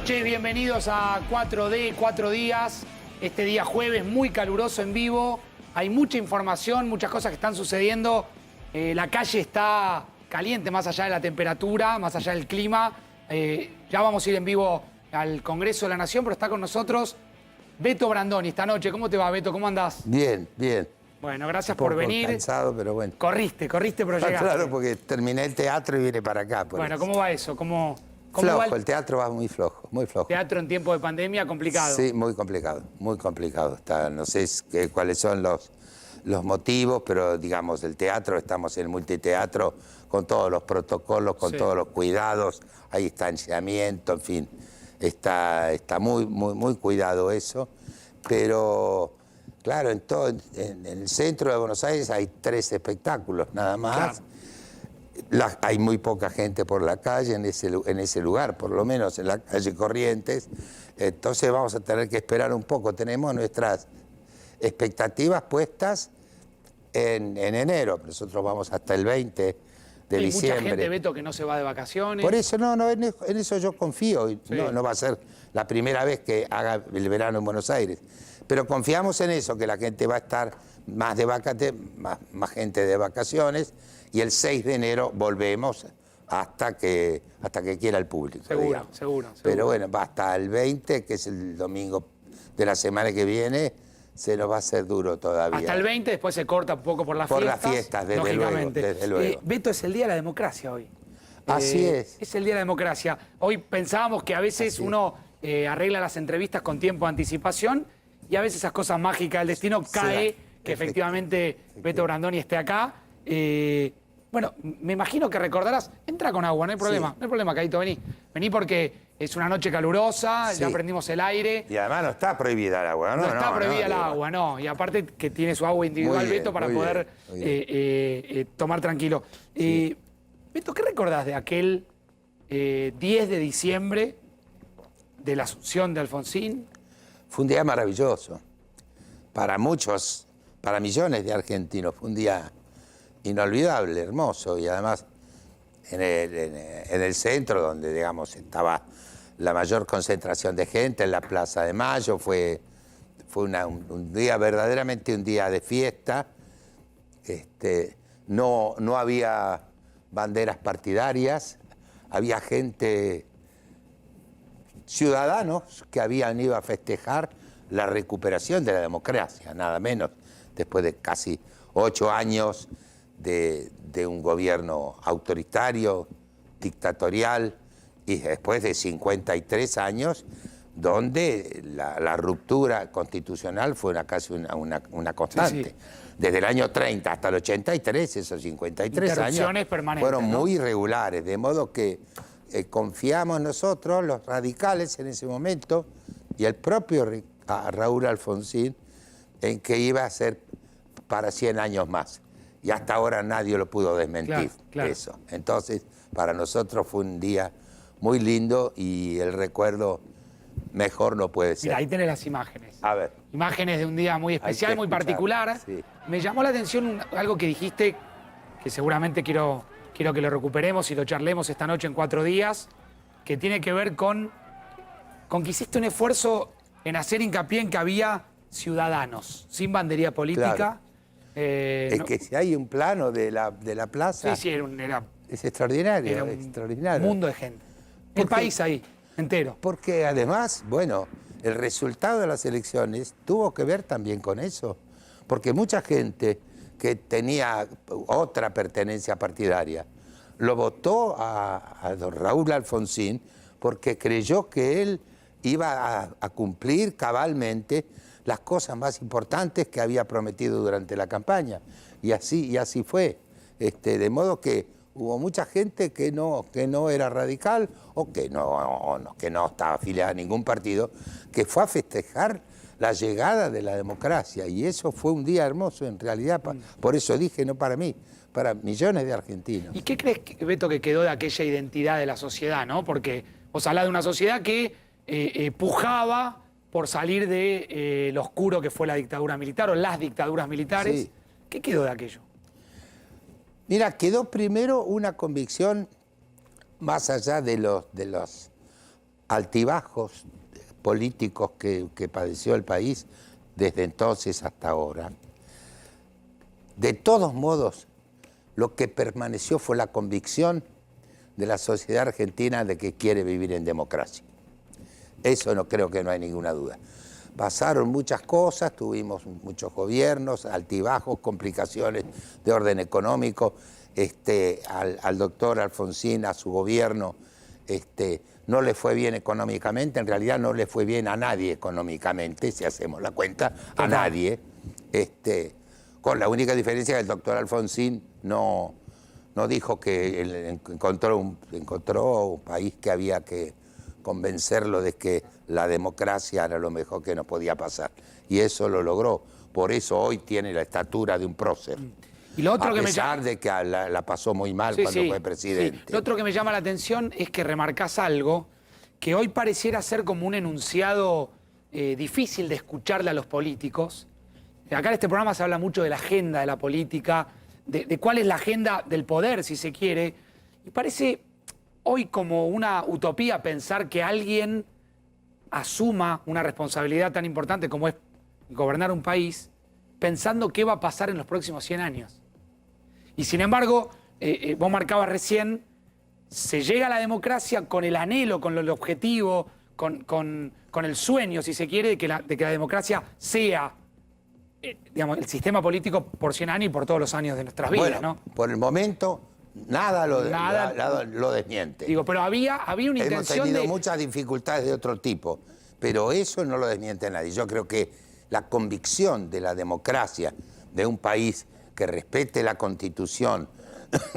noches, bienvenidos a 4D, 4 días. Este día jueves muy caluroso en vivo. Hay mucha información, muchas cosas que están sucediendo. La calle está caliente más allá de la temperatura, más allá del clima. Ya vamos a ir en vivo al Congreso de la Nación, pero está con nosotros Beto Brandoni esta noche. ¿Cómo te va, Beto? ¿Cómo andás? Bien, bien. Bueno, gracias por venir. Cansado, pero bueno. Corriste, pero llegaste. Claro, porque terminé el teatro y vine para acá. Bueno, ¿cómo va eso? ¿Cómo flojo, va el teatro va muy flojo, muy flojo. Teatro en tiempo de pandemia, complicado. Sí, muy complicado, muy complicado. No sé cuáles son los motivos, pero digamos, el teatro, estamos en el multiteatro con todos los protocolos, con todos los cuidados, hay distanciamiento, en fin, está muy cuidado eso, pero claro, en el centro de Buenos Aires hay 3 espectáculos nada más. Claro. Hay muy poca gente por la calle en ese lugar, por lo menos en la calle Corrientes. Entonces vamos a tener que esperar un poco. Tenemos nuestras expectativas puestas en enero. Nosotros vamos hasta el 20 de diciembre. Hay mucha gente, Beto, que no se va de vacaciones. Por eso, en eso yo confío. Sí. No va a ser la primera vez que haga el verano en Buenos Aires. Pero confiamos en eso, que la gente va a estar más gente de vacaciones, y el 6 de enero volvemos hasta que quiera el público. Seguro. Pero bueno, va hasta el 20, que es el domingo de la semana que viene, se nos va a hacer duro todavía. Hasta el 20, después se corta un poco por las fiestas. Por las fiestas, desde luego. Beto, es el Día de la Democracia hoy. Así es. Es el Día de la Democracia. Hoy pensábamos que a veces uno arregla las entrevistas con tiempo de anticipación, y a veces esas cosas mágicas del destino cae que efectivamente Beto Brandoni esté acá. Bueno, me imagino que recordarás. Entra con agua, no hay problema. No hay problema, Caíto, vení. Vení porque es una noche calurosa, ya prendimos el aire. Y además no está prohibida el agua, ¿no? No está prohibida el agua, no. Y aparte que tiene su agua individual, Beto, para poder tomar tranquilo. Beto, ¿qué recordás de aquel 10 de diciembre de la Asunción de Alfonsín? Fue un día maravilloso. Para muchos, para millones de argentinos, fue un día inolvidable, hermoso, y además en el centro, donde digamos estaba la mayor concentración de gente, en la Plaza de Mayo, fue un día, verdaderamente un día de fiesta. No había banderas partidarias, había gente, ciudadanos que habían ido a festejar la recuperación de la democracia, nada menos, después de casi 8 años de un gobierno autoritario, dictatorial, y después de 53 años donde la ruptura constitucional fue casi una constante. Sí. Desde el año 30 hasta el 83, esos 53 años fueron muy irregulares, de modo que confiamos nosotros, los radicales en ese momento, y el propio Raúl Alfonsín, en que iba a ser para 100 años más. Y hasta ahora nadie lo pudo desmentir, eso. Entonces, para nosotros fue un día muy lindo, y el recuerdo mejor no puede ser. Mira, ahí tenés las imágenes. A ver. Imágenes de un día muy especial, muy particular. Sí. Me llamó la atención algo que dijiste, que seguramente quiero que lo recuperemos y lo charlemos esta noche en 4 días, que tiene que ver con que hiciste un esfuerzo en hacer hincapié en que había ciudadanos, sin bandería política. Claro. Es que si hay un plano de la plaza, es extraordinario. Era un mundo de gente. El país ahí, entero. Porque además, bueno, el resultado de las elecciones tuvo que ver también con eso. Porque mucha gente que tenía otra pertenencia partidaria lo votó a don Raúl Alfonsín porque creyó que él iba a cumplir cabalmente las cosas más importantes que había prometido durante la campaña. Y así fue. De modo que hubo mucha gente que no era radical, o que no estaba afiliada a ningún partido, que fue a festejar la llegada de la democracia. Y eso fue un día hermoso en realidad. Por eso dije, no para mí, para millones de argentinos. ¿Y qué crees, Beto, que quedó de aquella identidad de la sociedad, ¿no? Porque vos hablás de una sociedad que pujaba por salir de lo oscuro que fue la dictadura militar o las dictaduras militares. Sí. ¿Qué quedó de aquello? Mira, quedó primero una convicción más allá de los altibajos políticos que padeció el país desde entonces hasta ahora. De todos modos, lo que permaneció fue la convicción de la sociedad argentina de que quiere vivir en democracia. Eso no creo que no hay ninguna duda. Pasaron muchas cosas, tuvimos muchos gobiernos, altibajos, complicaciones de orden económico. Al doctor Alfonsín, a su gobierno, no le fue bien económicamente, en realidad no le fue bien a nadie económicamente, si hacemos la cuenta, a nadie. Con la única diferencia que el doctor Alfonsín no dijo que él encontró un país que había que convencerlo de que la democracia era lo mejor que nos podía pasar. Y eso lo logró. Por eso hoy tiene la estatura de un prócer. Y lo otro a que pesar de que la pasó muy mal cuando fue presidente. Sí. Lo otro que me llama la atención es que remarcás algo que hoy pareciera ser como un enunciado difícil de escucharle a los políticos. Acá en este programa se habla mucho de la agenda de la política, de cuál es la agenda del poder, si se quiere. Y parece hoy como una utopía pensar que alguien asuma una responsabilidad tan importante como es gobernar un país, pensando qué va a pasar en los próximos 100 años. Y sin embargo, vos marcabas recién, se llega a la democracia con el anhelo, con el objetivo, con el sueño, si se quiere, de que la democracia sea digamos, el sistema político por 100 años y por todos los años de nuestras vidas, bueno, ¿no? por el momento, nada lo desmiente. Digo, pero había una intención Hemos tenido muchas dificultades de otro tipo, pero eso no lo desmiente nadie. Yo creo que la convicción de la democracia de un país que respete la Constitución,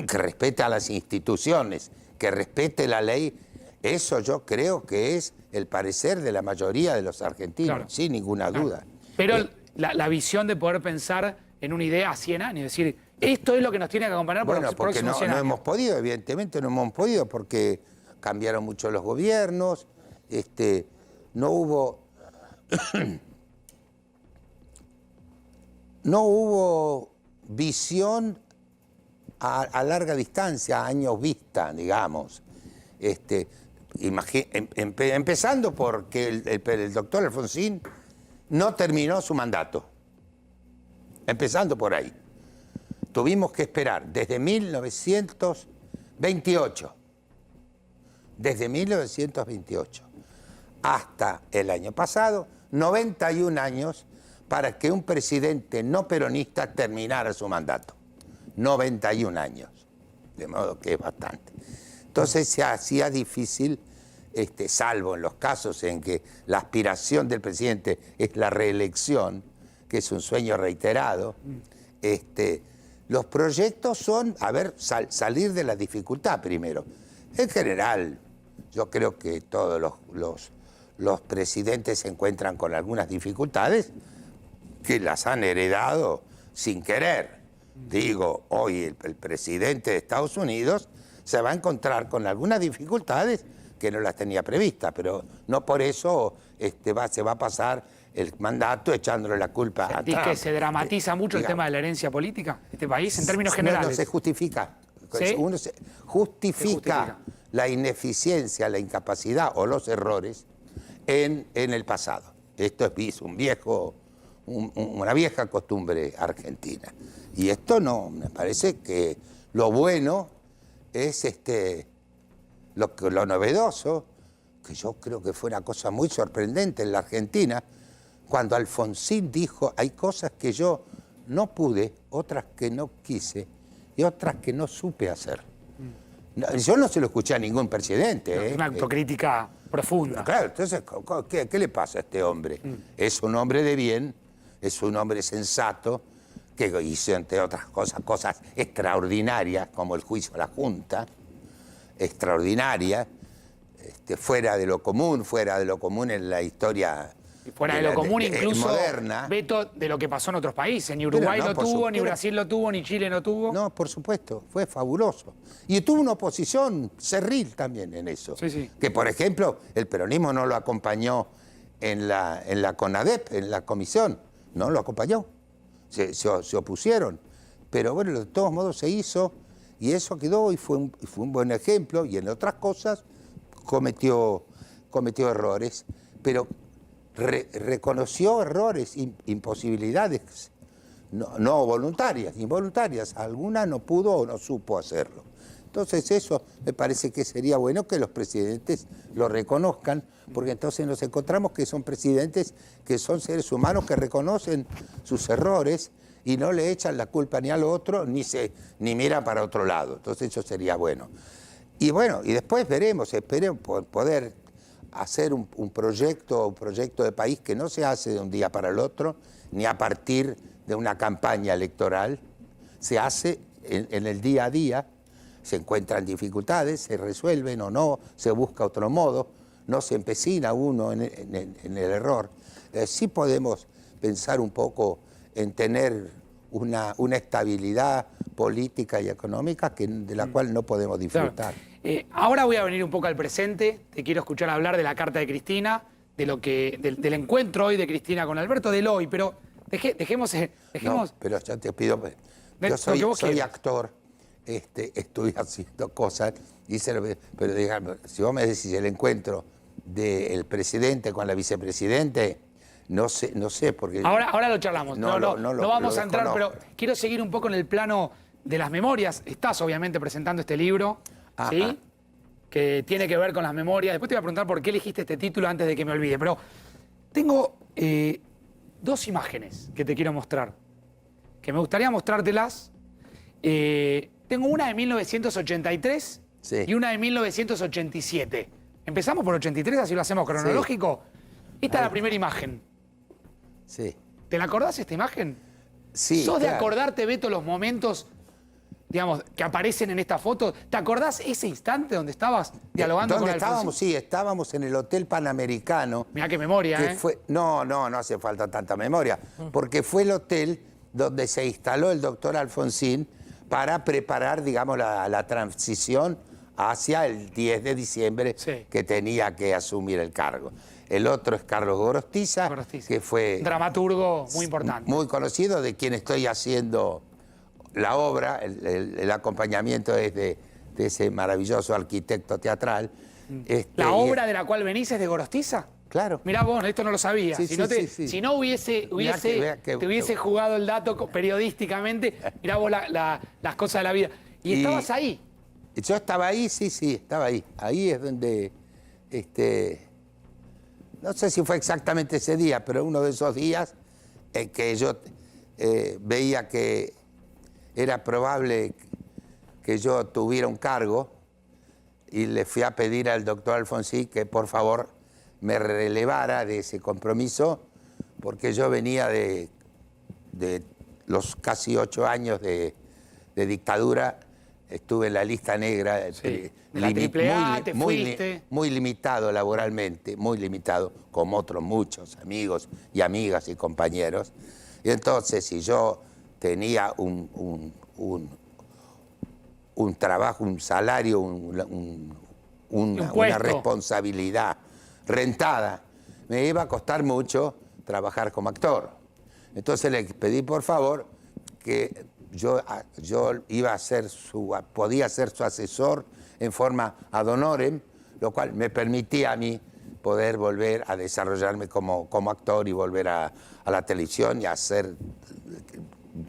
que respete a las instituciones, que respete la ley, eso yo creo que es el parecer de la mayoría de los argentinos, claro, sin ninguna duda. Pero la visión de poder pensar en una idea a 100 años, es decir, esto es lo que nos tiene que acompañar por los próximos 100 años. No hemos podido, evidentemente no hemos podido, porque cambiaron mucho los gobiernos, no hubo visión a larga distancia, a años vista, digamos. Empezando porque el doctor Alfonsín no terminó su mandato. Empezando por ahí. Tuvimos que esperar desde 1928. Desde 1928 hasta el año pasado, 91 años para que un presidente no peronista terminara su mandato. 91 años. De modo que es bastante. Entonces se hacía difícil, salvo en los casos en que la aspiración del presidente es la reelección, que es un sueño reiterado, los proyectos son, salir de la dificultad primero. En general, yo creo que todos los presidentes se encuentran con algunas dificultades que las han heredado sin querer. Digo, hoy el presidente de Estados Unidos se va a encontrar con algunas dificultades que no las tenía previstas, pero no por eso se va a pasar el mandato echándole la culpa a Trump. ¿Que se dramatiza mucho el tema de la herencia política de este país, en términos generales? No, se justifica. ¿Sí? Uno se justifica la ineficiencia, la incapacidad o los errores en el pasado. Esto es una vieja costumbre argentina. Y esto no, me parece que lo bueno es lo novedoso, que yo creo que fue una cosa muy sorprendente en la Argentina, cuando Alfonsín dijo, hay cosas que yo no pude, otras que no quise y otras que no supe hacer. Yo no se lo escuché a ningún presidente. Una autocrítica profunda. Claro, entonces, ¿qué le pasa a este hombre? Es un hombre de bien, es un hombre sensato, que hizo, entre otras cosas extraordinarias, como el juicio a la Junta, extraordinaria, fuera de lo común en la historia. Y fuera de lo común, incluso moderna. veto de lo que pasó en otros países. Ni Uruguay lo tuvo, ni Brasil lo tuvo, ni Chile no tuvo. No, por supuesto, fue fabuloso. Y tuvo una oposición cerril también en eso. Sí, sí. Que, por ejemplo, el peronismo no lo acompañó en la CONADEP, en la comisión. No lo acompañó. Se opusieron. Pero bueno, de todos modos se hizo y eso quedó y fue un buen ejemplo. Y en otras cosas cometió cometió errores, pero reconoció errores, imposibilidades, no voluntarias, involuntarias. Alguna no pudo o no supo hacerlo. Entonces eso me parece que sería bueno que los presidentes lo reconozcan, porque entonces nos encontramos que son presidentes que son seres humanos que reconocen sus errores y no le echan la culpa ni al otro, ni miran para otro lado. Entonces eso sería bueno. Y bueno, y después veremos, esperemos poder hacer un proyecto de país que no se hace de un día para el otro, ni a partir de una campaña electoral, se hace en el día a día. Se encuentran dificultades, se resuelven o no, se busca otro modo, no se empecina uno en el error. Sí podemos pensar un poco en tener una estabilidad política y económica de la cual no podemos disfrutar. Claro. Ahora voy a venir un poco al presente, te quiero escuchar hablar de la carta de Cristina, del encuentro hoy de Cristina con Alberto, del hoy, pero dejemos... No, pero yo te pido, yo soy actor. Estoy haciendo cosas, pero digamos, si vos me decís el encuentro del presidente con la vicepresidente, no sé porque... Ahora lo charlamos, no vamos a entrar, pero quiero seguir un poco en el plano de las memorias. Estás obviamente presentando este libro, ¿sí? Que tiene que ver con las memorias. Después te voy a preguntar por qué elegiste este título antes de que me olvide, pero tengo dos imágenes que te quiero mostrar, que me gustaría mostrártelas. Tengo una de 1983 y una de 1987. Empezamos por 83, así lo hacemos cronológico. Sí. Esta es la primera imagen. Sí. ¿Te la acordás esta imagen? Sí. ¿Sos de acordarte, Beto, los momentos, digamos, que aparecen en esta foto? ¿Te acordás ese instante donde estabas dialogando con Alfonsín? Estábamos? Sí, estábamos en el Hotel Panamericano. Mirá qué memoria, ¿eh? No hace falta tanta memoria, porque fue el hotel donde se instaló el doctor Alfonsín para preparar, digamos, la transición hacia el 10 de diciembre, sí, que tenía que asumir el cargo. El otro es Carlos Gorostiza, que fue... dramaturgo muy importante. Muy conocido, de quien estoy haciendo la obra, el acompañamiento es de ese maravilloso arquitecto teatral. ¿La obra de la cual venís es de Gorostiza? Claro. Mirá vos, esto no lo sabía. Sí, si no te hubiese jugado el dato periodísticamente, mirá vos las cosas de la vida. ¿Y estabas ahí? Yo estaba ahí, sí, estaba ahí. Ahí es donde, no sé si fue exactamente ese día, pero uno de esos días en que yo veía que era probable que yo tuviera un cargo y le fui a pedir al doctor Alfonsín que por favor me relevara de ese compromiso, porque yo venía de los casi 8 años de dictadura, estuve en la lista negra, sí. La AAA, muy limitado laboralmente, muy limitado, como otros muchos amigos y amigas y compañeros. Y entonces, si yo tenía un trabajo, un salario, una responsabilidad rentada, me iba a costar mucho trabajar como actor. Entonces le pedí por favor que yo iba a ser podía ser su asesor en forma ad honorem, lo cual me permitía a mí poder volver a desarrollarme como actor y volver a la televisión y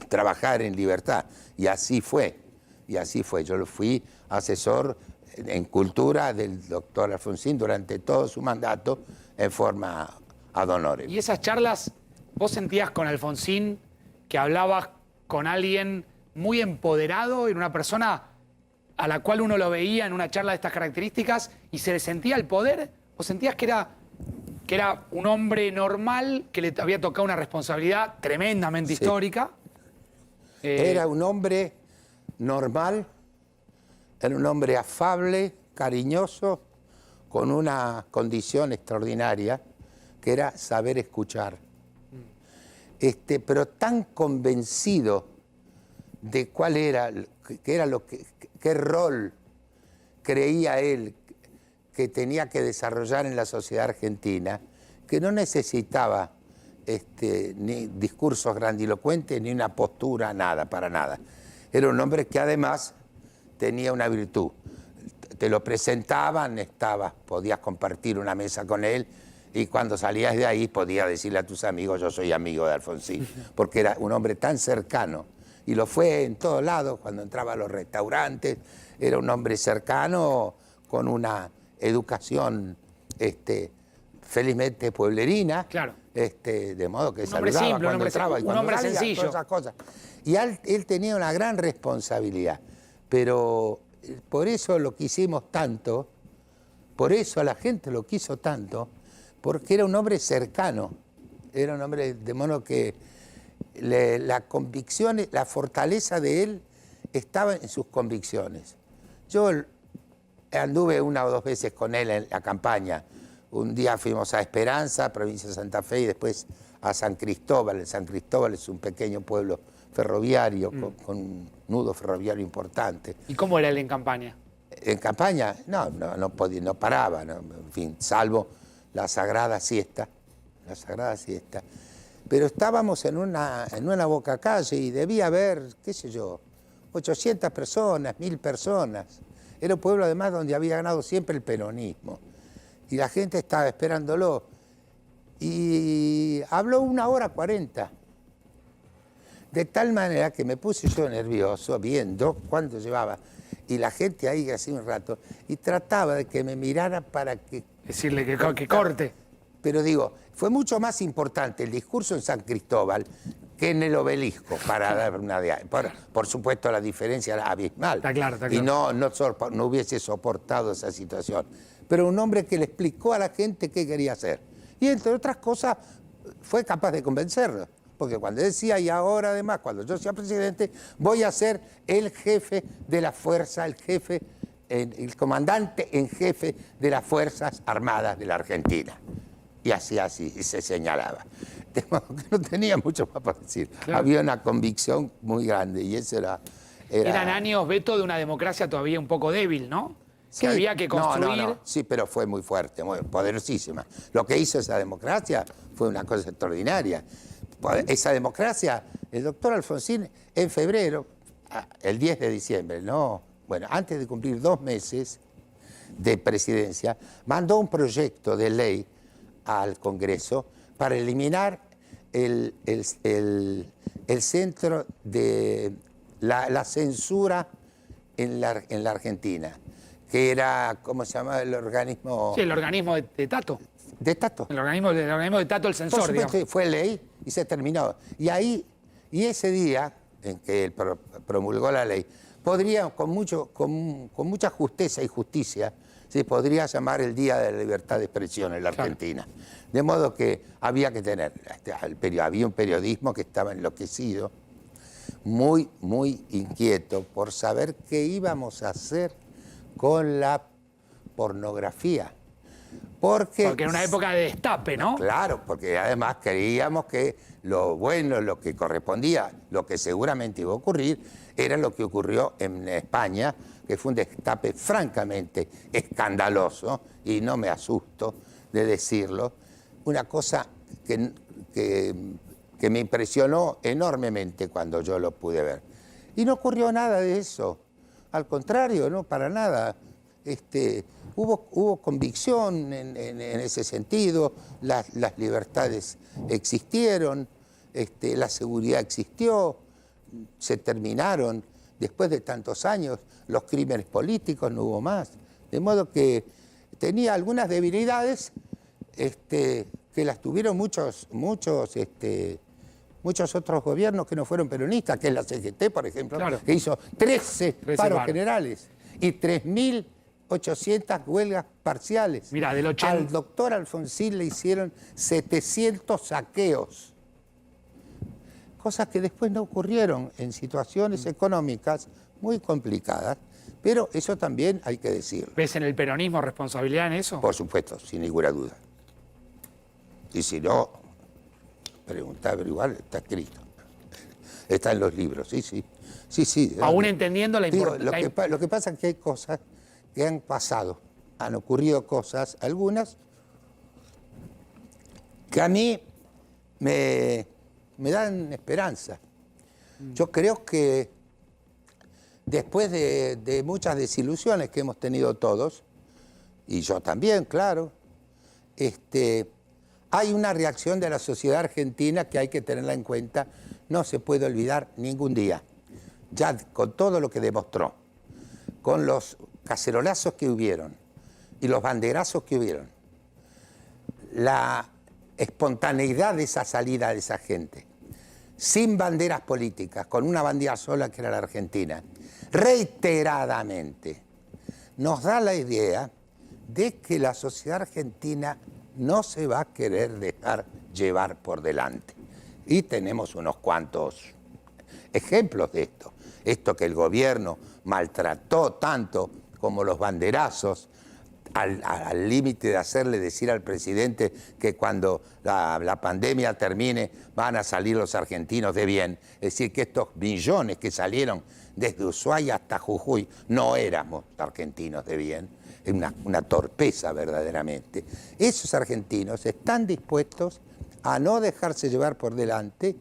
trabajar en libertad. Y así fue, Yo fui asesor en cultura del doctor Alfonsín durante todo su mandato en forma ad honorem. ¿Y esas charlas, vos sentías con Alfonsín que hablabas con alguien muy empoderado, en una persona a la cual uno lo veía en una charla de estas características y se le sentía el poder? ¿O sentías que era un hombre normal, que le había tocado una responsabilidad tremendamente histórica? Era un hombre normal, era un hombre afable, cariñoso, con una condición extraordinaria, que era saber escuchar. Pero tan convencido de cuál era, qué rol creía él que tenía que desarrollar en la sociedad argentina, que no necesitaba ni discursos grandilocuentes, ni una postura, nada, para nada. Era un hombre que además tenía una virtud. te lo presentaban, podías compartir una mesa con él, y cuando salías de ahí podías decirle a tus amigos: yo soy amigo de Alfonsín, porque era un hombre tan cercano, y lo fue en todos lados, cuando entraba a los restaurantes, era un hombre cercano, con una educación felizmente pueblerina, claro. De modo que un hombre saludaba simple, cuando entraba y cuando hombre salía, sencillo. todas esas cosas. Y él tenía una gran responsabilidad, pero por eso lo quisimos tanto, por eso a la gente lo quiso tanto, porque era un hombre cercano, era un hombre de modo que la convicción, la fortaleza de él estaba en sus convicciones. Yo anduve 1 o 2 veces con él en la campaña. Un día fuimos a Esperanza, provincia de Santa Fe, y después a San Cristóbal. San Cristóbal es un pequeño pueblo ferroviario, con un nudo ferroviario importante. ¿Y cómo era él en campaña? En campaña no paraba, ¿no? En fin, salvo la sagrada siesta. Pero estábamos en una bocacalle y debía haber, qué sé yo, 800 personas, 1000 personas. Era un pueblo además donde había ganado siempre el peronismo. Y la gente estaba esperándolo. Y habló 1 hora 40. De tal manera que me puse yo nervioso viendo cuánto llevaba. Y la gente ahí hacía un rato. Y trataba de que me mirara para que... Decirle que corte. Pero digo, fue mucho más importante el discurso en San Cristóbal que en el Obelisco, para dar una idea. Por supuesto, la diferencia era abismal. Está claro. Y no hubiese soportado esa situación. Pero un hombre que le explicó a la gente qué quería hacer. Y entre otras cosas, fue capaz de convencerlo. Porque cuando decía, y ahora además, cuando yo sea presidente, voy a ser el jefe de la fuerza, el comandante en jefe de las Fuerzas Armadas de la Argentina. Y así se señalaba. De modo que no tenía mucho más para decir. Claro. Había una convicción muy grande y eso era... Eran años, Beto, de una democracia todavía un poco débil, ¿no? Sí, que había que construir... No. Sí, pero fue muy fuerte, muy poderosísima. Lo que hizo esa democracia fue una cosa extraordinaria. Esa democracia, el doctor Alfonsín, en febrero, el 10 de diciembre, antes de cumplir 2 meses de presidencia, mandó un proyecto de ley al Congreso para eliminar el centro de la censura en la Argentina, que era, ¿cómo se llama el organismo? Sí, el organismo de Tato. ¿De Tato? El organismo de Tato, el censor, por supuesto, digamos. fue ley y se terminó. Y ese día en que él promulgó la ley, podría, con mucha justeza y justicia, se podría llamar el Día de la Libertad de Expresión en la Argentina. Claro. De modo que había que tener, había un periodismo que estaba enloquecido, muy, muy inquieto por saber qué íbamos a hacer con la pornografía. Porque en una época de destape, ¿no? Claro, porque además creíamos que lo bueno, lo que correspondía, lo que seguramente iba a ocurrir, era lo que ocurrió en España, que fue un destape francamente escandaloso, y no me asusto de decirlo, una cosa que me impresionó enormemente cuando yo lo pude ver. Y no ocurrió nada de eso, al contrario, no, para nada. Hubo convicción en ese sentido, las libertades existieron, la seguridad existió, se terminaron, después de tantos años, los crímenes políticos, no hubo más. De modo que tenía algunas debilidades que las tuvieron muchos otros gobiernos que no fueron peronistas, que es la CGT, por ejemplo, claro, que hizo 13 paros generales y 3.800 huelgas parciales. Mirá, Al doctor Alfonsín le hicieron 700 saqueos. Cosas que después no ocurrieron en situaciones económicas muy complicadas, pero eso también hay que decirlo. ¿Ves en el peronismo responsabilidad en eso? Por supuesto, sin ninguna duda. Y si no, preguntá, pero igual está escrito. Está en los libros, sí. Aún entendiendo la importancia. Lo que pasa es que hay cosas que han pasado, han ocurrido cosas, algunas, que a mí me dan esperanza. Yo creo que después de muchas desilusiones que hemos tenido todos, y yo también, claro, hay una reacción de la sociedad argentina que hay que tenerla en cuenta, no se puede olvidar ningún día, ya con todo lo que demostró, con los cacerolazos que hubieron y los banderazos que hubieron, la espontaneidad de esa salida de esa gente, sin banderas políticas, con una bandera sola que era la Argentina, reiteradamente, nos da la idea de que la sociedad argentina no se va a querer dejar llevar por delante. Y tenemos unos cuantos ejemplos de esto. Esto que el gobierno maltrató tanto como los banderazos, al límite de hacerle decir al presidente que cuando la pandemia termine van a salir los argentinos de bien. Es decir, que estos millones que salieron desde Ushuaia hasta Jujuy no éramos argentinos de bien. Es una torpeza verdaderamente. Esos argentinos están dispuestos a no dejarse llevar por delante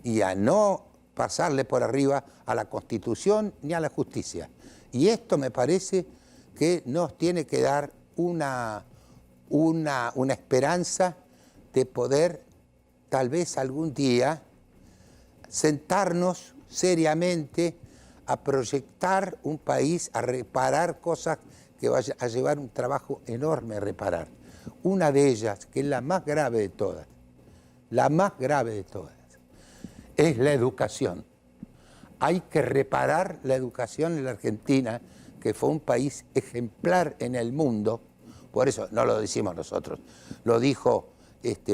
y a no pasarle por arriba a la Constitución ni a la justicia. Y esto me parece que nos tiene que dar una esperanza de poder, tal vez algún día, sentarnos seriamente a proyectar un país, a reparar cosas que vaya a llevar un trabajo enorme a reparar. Una de ellas, que es la más grave de todas, es la educación. Hay que reparar la educación en la Argentina, que fue un país ejemplar en el mundo. Por eso no lo decimos nosotros, lo dijo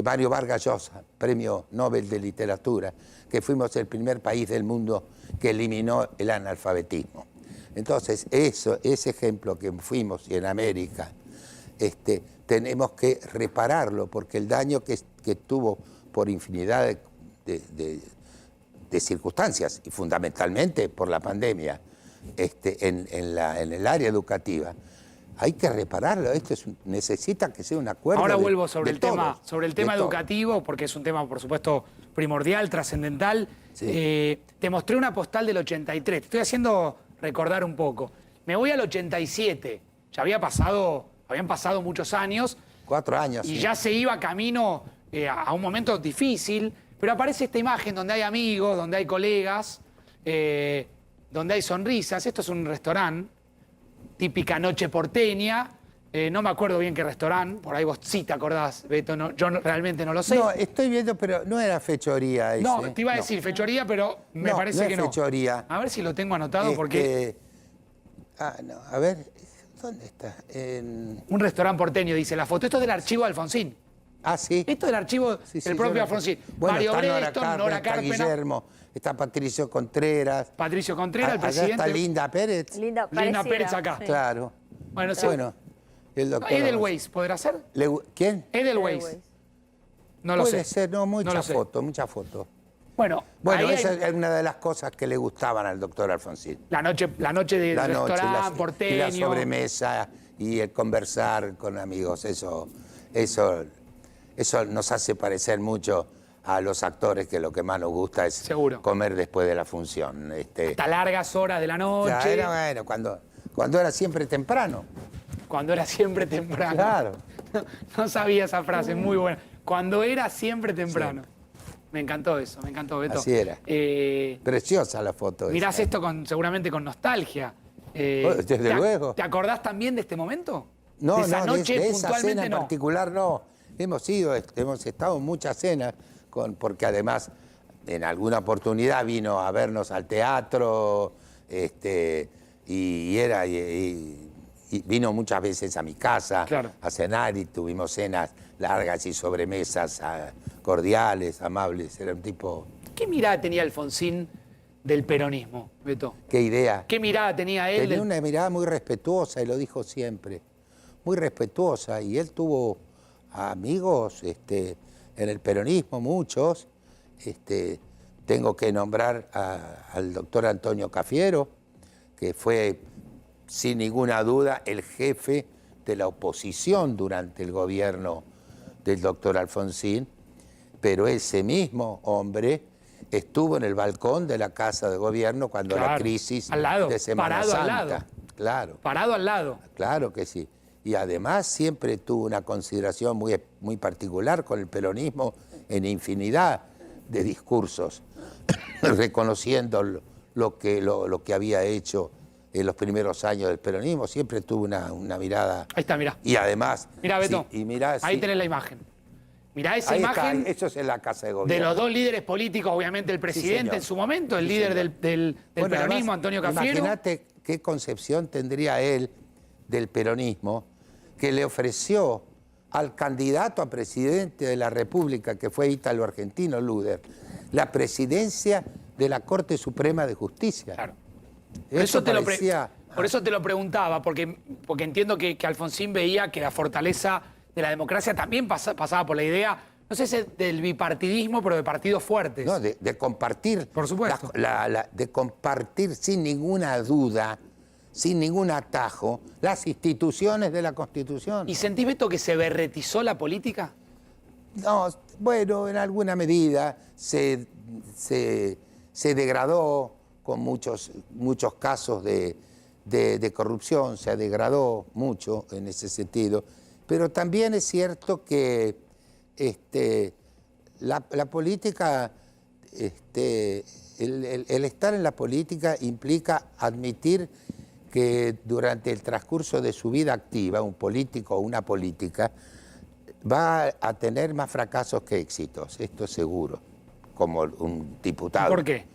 Mario Vargas Llosa, Premio Nobel de Literatura, que fuimos el primer país del mundo que eliminó el analfabetismo. Entonces, ese ejemplo que fuimos y en América, tenemos que repararlo, porque el daño que tuvo por infinidad de circunstancias, y fundamentalmente por la pandemia, en el área educativa, hay que repararlo. Necesita que sea un acuerdo. Ahora vuelvo sobre el todos, tema educativo, porque es un tema, por supuesto, primordial, trascendental. Sí. Te mostré una postal del 83. Te estoy haciendo recordar un poco. Me voy al 87. Ya habían pasado muchos años. 4 años. Y sí. ya se iba camino a un momento difícil. Pero aparece esta imagen donde hay amigos, donde hay colegas, donde hay sonrisas. Esto es un restaurante, típica noche porteña. No me acuerdo bien qué restaurante, por ahí vos sí te acordás, Beto, realmente no lo sé. No, estoy viendo, pero no era fechoría ese. No, te iba a decir fechoría, pero me parece que no. No es fechoría. A ver si lo tengo anotado porque... no, a ver, ¿dónde está? Un restaurante porteño, dice la foto. Esto es del archivo de Alfonsín. Ah, sí. Esto es del archivo del propio Alfonsín. Bueno, Mario está Breston, Nora está Carpena. Guillermo, está Patricio Contreras. Patricio Contreras, el Allá presidente. está Linda Pérez. Linda Pérez acá. Sí. Claro. Bueno, sí. Bueno, el doctor. Edelweiss, ¿podrá ser? ¿Quién? Edelweiss. No lo Puede sé. ser, no, mucha lo sé. foto. Bueno, Bueno, ahí esa hay es una de las cosas que le gustaban al doctor Alfonsín. la noche del restaurante porteño. Y la sobremesa y el conversar con amigos, eso nos hace parecer mucho a los actores, que lo que más nos gusta es Seguro. comer después de la función. Hasta largas horas de la noche. Ya era, bueno, cuando era siempre temprano. Cuando era siempre temprano. Claro. No sabía esa frase, muy buena. Cuando era siempre temprano. Sí. Me encantó eso, me encantó, Beto. Así era. Preciosa la foto. Mirás esa. esto seguramente con nostalgia. Desde luego. ¿Te acordás también de este momento? No, de esa no, noche de esa puntualmente cena en no. particular no. Hemos estado en muchas cenas, porque además en alguna oportunidad vino a vernos al teatro, y vino muchas veces a mi casa, Claro. a cenar, y tuvimos cenas largas y sobremesas cordiales, amables. Era un tipo... ¿Qué mirada tenía Alfonsín del peronismo, Beto? ¿Qué idea? ¿Qué mirada tenía él? Tenía una mirada muy respetuosa, y lo dijo siempre, muy respetuosa, y él tuvo amigos en el peronismo, muchos. Tengo que nombrar al doctor Antonio Cafiero, que fue sin ninguna duda el jefe de la oposición durante el gobierno del doctor Alfonsín, pero ese mismo hombre estuvo en el balcón de la Casa de Gobierno cuando la crisis al lado, de Semana parado Santa. al lado. Claro. Parado al lado. Claro que sí. Y además siempre tuvo una consideración muy particular con el peronismo en infinidad de discursos, reconociendo lo que había hecho en los primeros años del peronismo. Siempre tuvo una mirada... Ahí está, mirá. Y además... Mirá, Beto, sí, y mirá, ahí sí, tenés la imagen. Mirá esa ahí imagen está, eso es en la Casa de de Gobierno. los dos líderes políticos, obviamente el presidente señor. en su momento, el Sí, líder señor. del Bueno, peronismo, además, Antonio Cafiero. Imagínate qué concepción tendría él del peronismo, que le ofreció al candidato a presidente de la República, que fue ítalo-argentino Luder, la presidencia de la Corte Suprema de Justicia. Claro. Eso Por eso te lo preguntaba, porque entiendo que Alfonsín veía que la fortaleza de la democracia también pasaba por la idea, no sé si del bipartidismo, pero de partidos fuertes. No, de compartir. Por supuesto. De compartir sin ninguna duda, sin ningún atajo, las instituciones de la Constitución. ¿Y sentís, Beto, que se berretizó la política? No, bueno, en alguna medida se degradó con muchos casos de corrupción, se degradó mucho en ese sentido, pero también es cierto que la política, el estar en la política implica admitir que durante el transcurso de su vida activa, un político o una política va a tener más fracasos que éxitos, esto es seguro, como un diputado. ¿Por qué?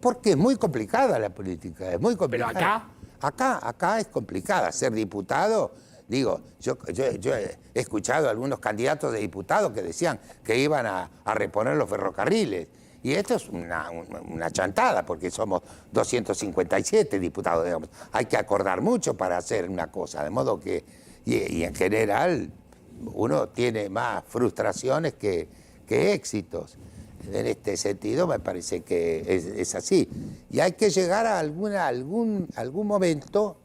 Porque es muy complicada la política, es muy complicada. ¿Pero acá? Acá es complicada. Ser diputado, digo, yo he escuchado a algunos candidatos de diputados que decían que iban a reponer los ferrocarriles. Y esto es una chantada, porque somos 257 diputados, digamos. Hay que acordar mucho para hacer una cosa, de modo que, y en general, uno tiene más frustraciones que éxitos. En este sentido me parece que es así. Y hay que llegar a algún momento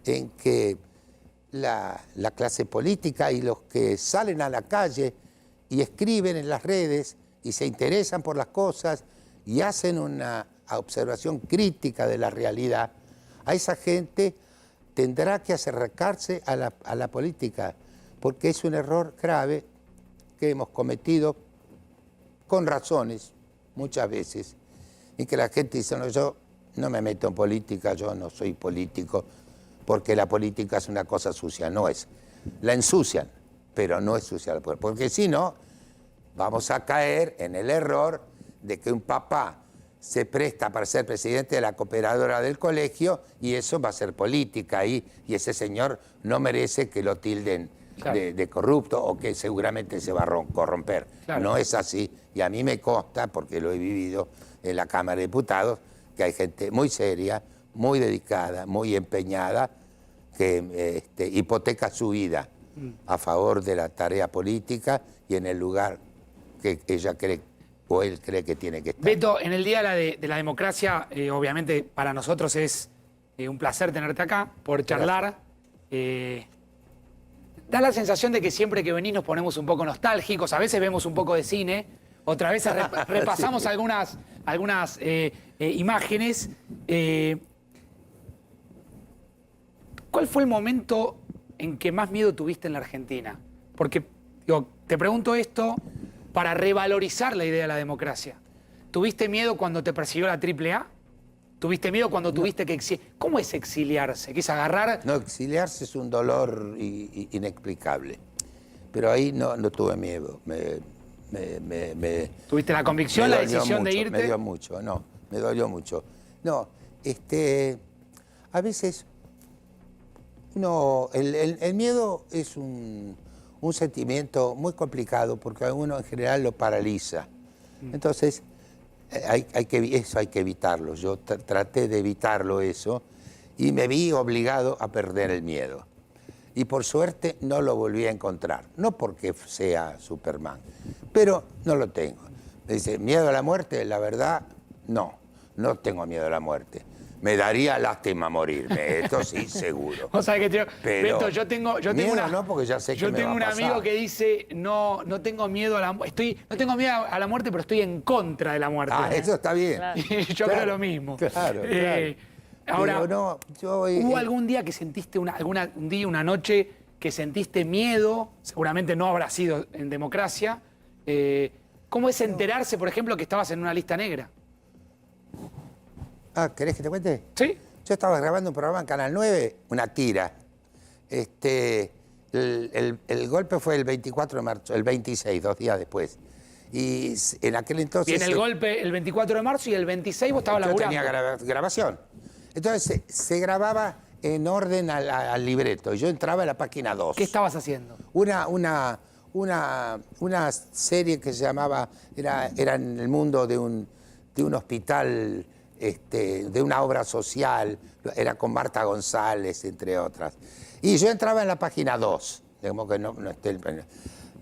en que la clase política y los que salen a la calle y escriben en las redes y se interesan por las cosas y hacen una observación crítica de la realidad, a esa gente tendrá que acercarse a la política, porque es un error grave que hemos cometido con razones, muchas veces, y que la gente dice, no, yo no me meto en política, yo no soy político, porque la política es una cosa sucia. No es. La ensucian, pero no es sucia, porque si no, vamos a caer en el error de que un papá se presta para ser presidente de la cooperadora del colegio y eso va a ser política y ese señor no merece que lo tilden claro, de corrupto o que seguramente se va a corromper. Claro. No es así. Y a mí me consta, porque lo he vivido en la Cámara de Diputados, que hay gente muy seria, muy dedicada, muy empeñada, que hipoteca su vida a favor de la tarea política y en el lugar que ella cree o él cree que tiene que estar. Beto, en el Día de la Democracia, obviamente para nosotros es un placer tenerte acá, poder charlar. Da la sensación de que siempre que venís nos ponemos un poco nostálgicos, a veces vemos un poco de cine, otra vez repasamos sí, algunas imágenes. ¿Cuál fue el momento en que más miedo tuviste en la Argentina? Porque digo, te pregunto esto para revalorizar la idea de la democracia. ¿Tuviste miedo cuando te persiguió la AAA? ¿Tuviste miedo cuando tuviste que exiliar? ¿Cómo es exiliarse? ¿Qué es agarrar? No, exiliarse es un dolor inexplicable. Pero ahí no tuve miedo. ¿Tuviste la convicción, la decisión mucho, de irte? Me dio mucho, no, me dolió mucho. No, a veces el miedo es un sentimiento muy complicado porque a uno en general lo paraliza. Entonces, eso hay que evitarlo. Yo traté de evitarlo eso y me vi obligado a perder el miedo. Y por suerte no lo volví a encontrar. No porque sea Superman, pero no lo tengo. Me dice, ¿miedo a la muerte? La verdad, no tengo miedo a la muerte. me daría lástima morirme, esto sí, seguro. Vos sabés que Pero Beto, yo tengo miedo no, porque ya sé que yo me tengo va a un pasar. amigo que dice, no tengo miedo a la muerte. No tengo miedo a la muerte, pero estoy en contra de la muerte. Ah, eso está bien. Claro. Y yo creo lo mismo. Claro, Ahora, pero no, ¿hubo algún día que sentiste un día, una noche que sentiste miedo? Seguramente no habrá sido en democracia. ¿Cómo es enterarse, por ejemplo, que estabas en una lista negra? ¿Querés que te cuente? Sí. Yo estaba grabando un programa en Canal 9, una tira. El golpe fue el 24 de marzo, el 26, 2 días después. Y en aquel entonces... Viene el golpe el 24 de marzo y el 26 vos estabas yo laburando. tenía grabación. Entonces se grababa en orden al libreto. Yo entraba en la página 2. ¿Qué estabas haciendo? Una serie que se llamaba... Era en el mundo de un hospital... de una obra social, era con Marta González, entre otras. Y yo entraba en la página 2, digamos que no esté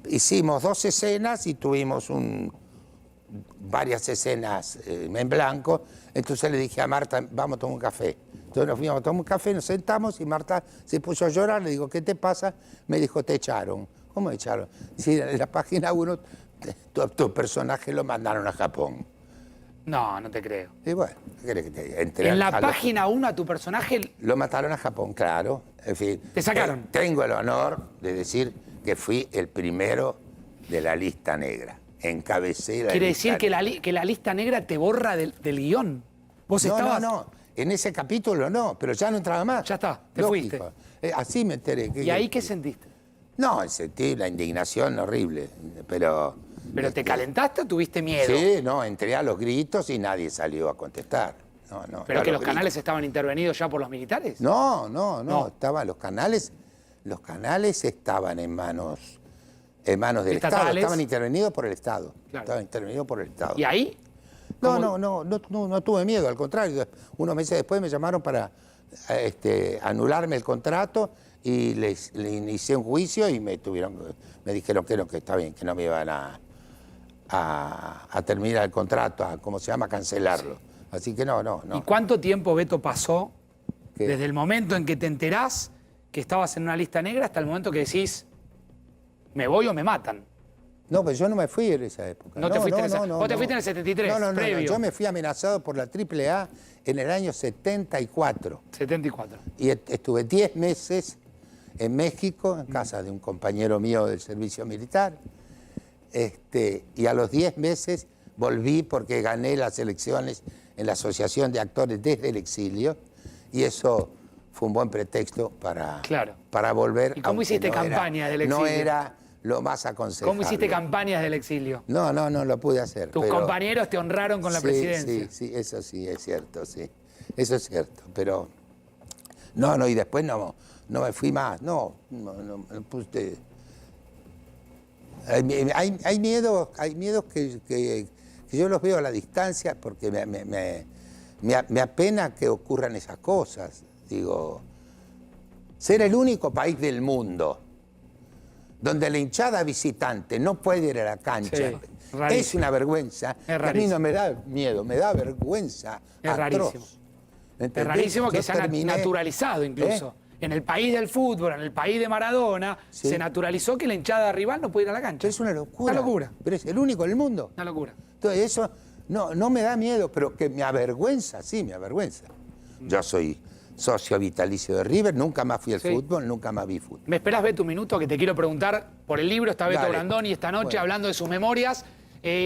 hicimos 2 escenas y tuvimos varias escenas en blanco, entonces le dije a Marta, vamos a tomar un café. Entonces nos fuimos a tomar un café, nos sentamos y Marta se puso a llorar, le digo, ¿qué te pasa? Me dijo, te echaron. ¿Cómo me echaron? Sí, en la página 1 tu personaje lo mandaron a Japón. No, no te creo. Y bueno, ¿qué querés que te diga? Entré En la página 1 a tu personaje... Lo mataron a Japón, claro. En fin. ¿Te sacaron? Tengo el honor de decir que fui el primero de la lista negra. Encabecé la Quiere lista decir negra. que la lista negra te borra del guión. Vos estabas... No. En ese capítulo no, pero ya no entraba más. Ya está, te Lógico. fuiste. Así me enteré. ¿Y ahí qué sentiste? No, sentí la indignación horrible, pero... ¿Pero te calentaste o tuviste miedo? Sí, no, entré a los gritos y nadie salió a contestar. No, ¿Pero a que los gritos. canales estaban intervenidos ya por los militares? No. Estaban los canales estaban en manos del Estado, Estatales. estaban intervenidos por el Estado. Claro. Estaban intervenidos por el Estado. ¿Y ahí? No tuve miedo, al contrario. Unos meses después me llamaron para anularme el contrato y le inicié un juicio y me dijeron que está bien, que no me iban a terminar el contrato, ¿cómo se llama? Cancelarlo. Sí. Así que no. ¿Y cuánto tiempo, Beto, pasó ¿Qué? desde el momento en que te enterás que estabas en una lista negra hasta el momento que decís, me voy o me matan? No, pues yo no me fui en esa época. No te fuiste en esa- vos te fuiste en el 73, No, previo. yo me fui amenazado por la AAA en el año 74. 74. Y estuve 10 meses en México, en casa de un compañero mío del servicio militar. Y a los 10 meses volví porque gané las elecciones en la Asociación de Actores desde el exilio. Y eso fue un buen pretexto para volver. ¿Y cómo aunque hiciste campaña del exilio? No era lo más aconsejable. ¿Cómo hiciste campañas del exilio? No lo pude hacer. Tus compañeros te honraron con la presidencia. Sí, eso sí, es cierto, sí. Eso es cierto, pero... No, y después no me fui más, no puse... Hay miedos que yo los veo a la distancia porque me apena que ocurran esas cosas. Digo, ser el único país del mundo donde la hinchada visitante no puede ir a la cancha, Sí, es una vergüenza. Es A mí no me da miedo, me da vergüenza. Es atroz. rarísimo. Es ¿Entendés? rarísimo que Yo se ha naturalizado incluso. En el país del fútbol, en el país de Maradona, Sí. se naturalizó que la hinchada rival no puede ir a la cancha. Es una locura. Una locura. Pero es el único en el mundo. Una locura. Entonces eso no me da miedo, pero que me avergüenza, sí, me avergüenza. Yo soy socio vitalicio de River, nunca más fui al Sí. fútbol, nunca más vi fútbol. ¿Me esperás, Beto, un minuto que te quiero preguntar por el libro? Está Beto Dale. Brandoni esta noche Bueno. hablando de sus memorias.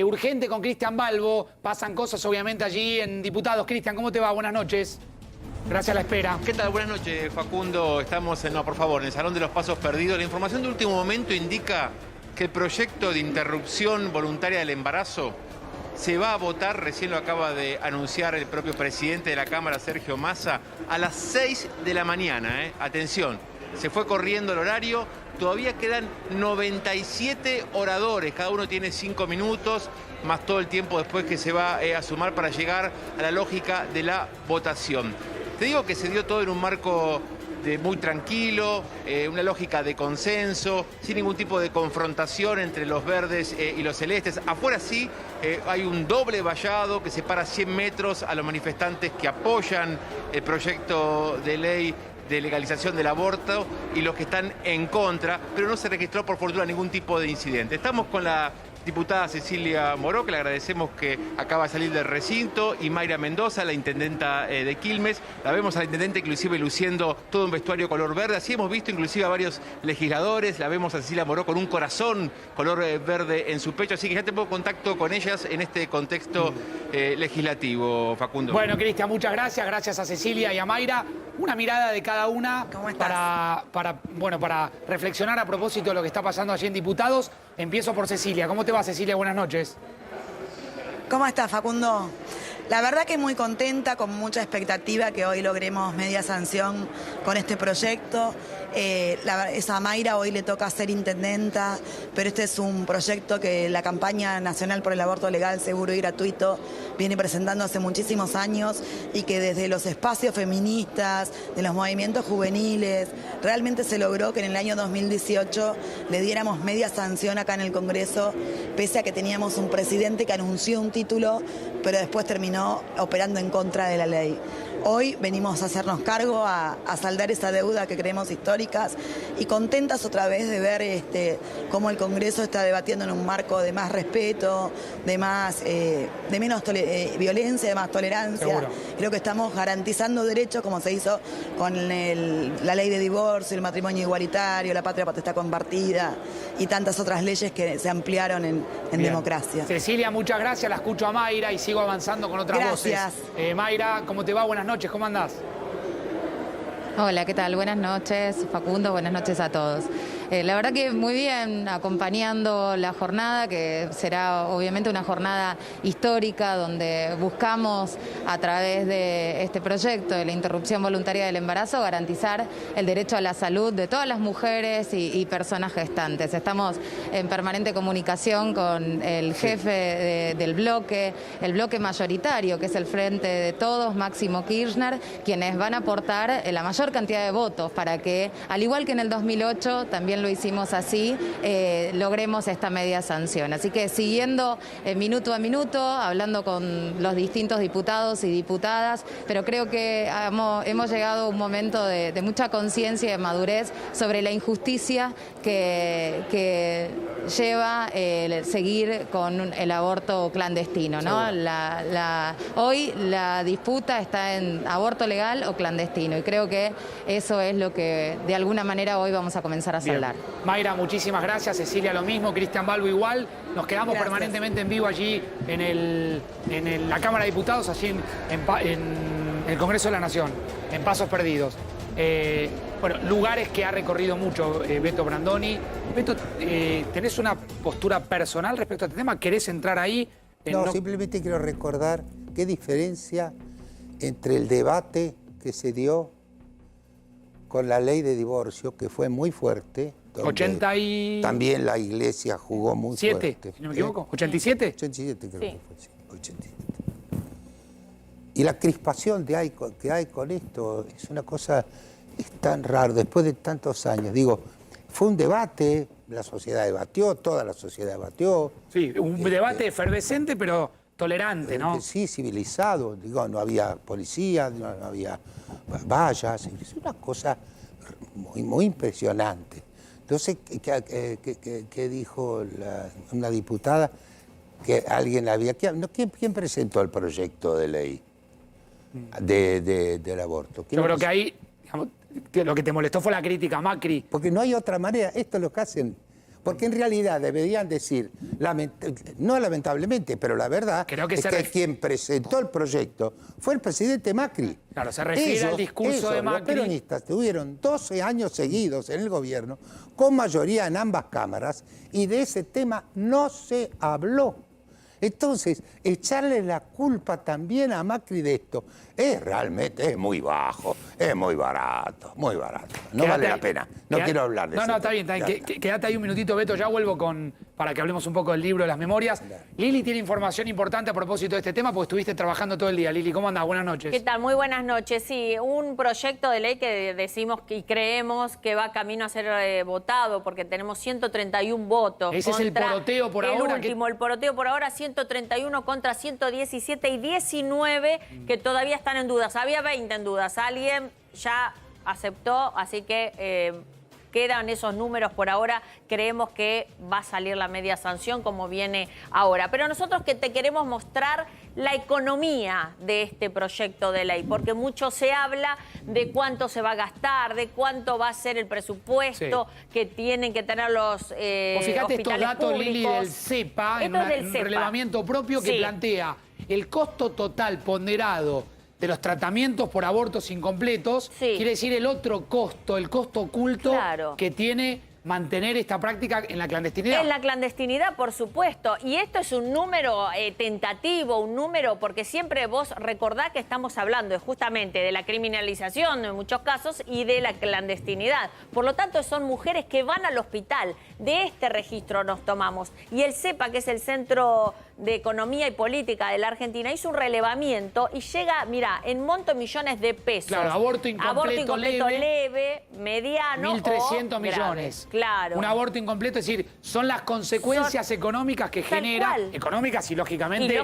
Urgente con Cristian Balbo. Pasan cosas, obviamente, allí en Diputados. Cristian, ¿cómo te va? Buenas noches. Gracias a la espera. ¿Qué tal? Buenas noches, Facundo. Estamos en el Salón de los Pasos Perdidos. La información de último momento indica que el proyecto de interrupción voluntaria del embarazo se va a votar, recién lo acaba de anunciar el propio presidente de la Cámara, Sergio Massa, a las 6 de la mañana. Atención, se fue corriendo el horario, todavía quedan 97 oradores, cada uno tiene 5 minutos, más todo el tiempo después que se va a sumar para llegar a la lógica de la votación. Te digo que se dio todo en un marco muy tranquilo, una lógica de consenso, sin ningún tipo de confrontación entre los verdes y los celestes. Afuera sí hay un doble vallado que separa 100 metros a los manifestantes que apoyan el proyecto de ley de legalización del aborto y los que están en contra, pero no se registró por fortuna ningún tipo de incidente. Estamos con la diputada Cecilia Moró, que le agradecemos que acaba de salir del recinto, y Mayra Mendoza, la intendenta de Quilmes. La vemos a la intendenta inclusive luciendo todo un vestuario color verde. Así hemos visto inclusive a varios legisladores. La vemos a Cecilia Moró con un corazón color verde en su pecho. Así que ya tengo contacto con ellas en este contexto legislativo, Facundo. Bueno, Cristian, muchas gracias. Gracias a Cecilia y a Mayra. Una mirada de cada una para reflexionar a propósito de lo que está pasando allí en Diputados. Empiezo por Cecilia. ¿Cómo te va, Cecilia? Buenas noches. ¿Cómo estás, Facundo? La verdad que muy contenta, con mucha expectativa que hoy logremos media sanción con este proyecto. A Mayra hoy le toca ser intendenta, pero este es un proyecto que la campaña nacional por el aborto legal, seguro y gratuito viene presentando hace muchísimos años y que desde los espacios feministas, de los movimientos juveniles, realmente se logró que en el año 2018 le diéramos media sanción acá en el Congreso, pese a que teníamos un presidente que anunció un título, pero después terminó operando en contra de la ley. Hoy venimos a hacernos cargo, a saldar esa deuda que creemos históricas y contentas otra vez de ver cómo el Congreso está debatiendo en un marco de más respeto, de menos violencia, de más tolerancia. Seguro. Creo que estamos garantizando derechos como se hizo con la ley de divorcio, el matrimonio igualitario, la patria potestad compartida y tantas otras leyes que se ampliaron en democracia. Cecilia, muchas gracias. La escucho a Mayra y sigo avanzando con otras Gracias. voces. Mayra, ¿cómo te va? Buenas noches, ¿cómo andás? Hola, ¿qué tal? Buenas noches, Facundo, buenas noches a todos. La verdad que muy bien, acompañando la jornada, que será obviamente una jornada histórica donde buscamos a través de este proyecto de la interrupción voluntaria del embarazo garantizar el derecho a la salud de todas las mujeres y personas gestantes. Estamos en permanente comunicación con el jefe del bloque, el bloque mayoritario, que es el Frente de Todos, Máximo Kirchner, quienes van a aportar la mayor cantidad de votos para que, al igual que en el 2008, también lo hicimos así, logremos esta media sanción. Así que siguiendo minuto a minuto, hablando con los distintos diputados y diputadas, pero creo que hemos llegado a un momento de mucha conciencia y de madurez sobre la injusticia que lleva seguir con el aborto clandestino, ¿no? Hoy la disputa está en aborto legal o clandestino y creo que eso es lo que de alguna manera hoy vamos a comenzar a saldar. Mayra, muchísimas gracias. Cecilia, lo mismo. Cristian Balbo, igual. Nos quedamos permanentemente en vivo allí en la Cámara de Diputados, allí en el Congreso de la Nación, en Pasos Perdidos. Bueno, lugares que ha recorrido mucho Beto Brandoni. Beto, ¿tenés una postura personal respecto a este tema? ¿Querés entrar ahí? No, simplemente quiero recordar qué diferencia entre el debate que se dio con la ley de divorcio, que fue muy fuerte. 80 y... También la iglesia jugó muy fuerte. Si no me equivoco. ¿87? 87 creo que fue, sí. 87. Y la crispación que hay con esto es una cosa, es tan raro, después de tantos años. Digo, fue un debate, la sociedad debatió, toda la sociedad debatió. Sí, un debate efervescente, pero tolerante, ¿no? Sí, civilizado. Digo, no había policía, no había vallas. Es una cosa muy impresionante. Entonces, ¿qué dijo una diputada? Que alguien había... ¿Quién presentó el proyecto de ley del aborto? Yo creo que ahí, digamos, lo que te molestó fue la crítica a Macri. Porque no hay otra manera. Esto es lo que hacen. Porque en realidad deberían decir, no lamentablemente, pero la verdad es que quien presentó el proyecto fue el presidente Macri. Claro, se refiere al discurso de Macri. Los peronistas tuvieron 12 años seguidos en el gobierno, con mayoría en ambas cámaras, y de ese tema no se habló. Entonces, echarle la culpa también a Macri de esto realmente es muy bajo, es muy barato, muy barato. No vale la pena, no quiero hablar de eso. No, está bien, quédate ahí un minutito, Beto, ya vuelvo con para que hablemos un poco del libro de las memorias. Lili tiene información importante a propósito de este tema porque estuviste trabajando todo el día. Lili, ¿cómo andás? Buenas noches. ¿Qué tal? Muy buenas noches. Sí, un proyecto de ley que decimos y creemos que va camino a ser votado porque tenemos 131 votos. Ese es el poroteo por ahora. El último, el poroteo por ahora, 131 contra 117 y 19 que todavía están en dudas. Había 20 en dudas. Alguien ya aceptó, así que quedan esos números por ahora. Creemos que va a salir la media sanción como viene ahora. Pero nosotros que te queremos mostrar la economía de este proyecto de ley, porque mucho se habla de cuánto se va a gastar, de cuánto va a ser el presupuesto que tienen que tener los fíjate estos datos, públicos. Lili, del CEPA, en un relevamiento propio que plantea el costo total ponderado de los tratamientos por abortos incompletos, quiere decir el otro costo, el costo oculto que tiene mantener esta práctica en la clandestinidad. En la clandestinidad, por supuesto. Y esto es un número tentativo, un número, porque siempre vos recordás que estamos hablando justamente de la criminalización en muchos casos y de la clandestinidad. Por lo tanto, son mujeres que van al hospital. De este registro nos tomamos. Y el CEPA, que es el Centro de Economía y Política de la Argentina, hizo un relevamiento y llega, mira, en monto millones de pesos. Claro, aborto incompleto leve, mediano 1.300 millones. Claro. Un aborto incompleto, es decir, son las consecuencias económicas que genera, económicas y lógicamente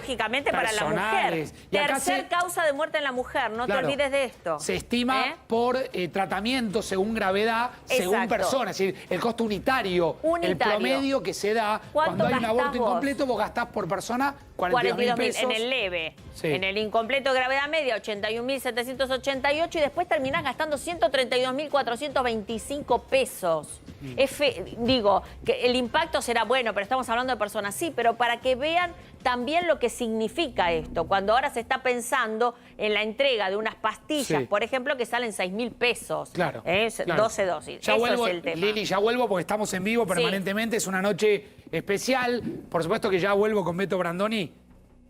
para la mujer. Y acá Tercer causa de muerte en la mujer, no te olvides de esto. Se estima por tratamiento según gravedad, según persona, es decir, el costo unitario, el promedio que se da cuando hay un aborto incompleto, vos gastás por persona 42.000 pesos. En el leve. En el incompleto de gravedad media, 81.788 y después terminás gastando 132.425 pesos. Digo, que el impacto será bueno, pero estamos hablando de personas, sí, pero para que vean también lo que significa esto. Cuando ahora se está pensando en la entrega de unas pastillas, por ejemplo, que salen 6.000 pesos. Claro. 12 dosis. Ya vuelvo, es el tema. Lili, ya vuelvo porque estamos en vivo permanentemente. Es una noche especial. Por supuesto que ya vuelvo con Beto Brandoni.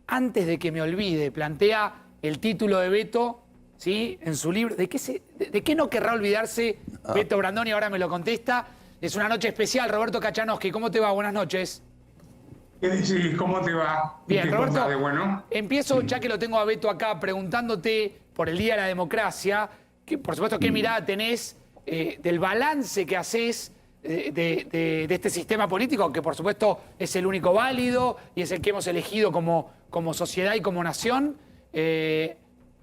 Antes de que me olvide, plantea el título de Beto, ¿sí? En su libro. ¿De qué no querrá olvidarse Beto Brandoni? Ahora me lo contesta. Es una noche especial. Roberto Kachanowski, ¿cómo te va? Buenas noches. ¿Qué decís? ¿Cómo te va? Bien, Roberto, bueno? empiezo, ya que lo tengo a Beto acá, preguntándote por el Día de la Democracia, que por supuesto qué mirada tenés del balance que haces de este sistema político, que por supuesto es el único válido y es el que hemos elegido como sociedad y como nación,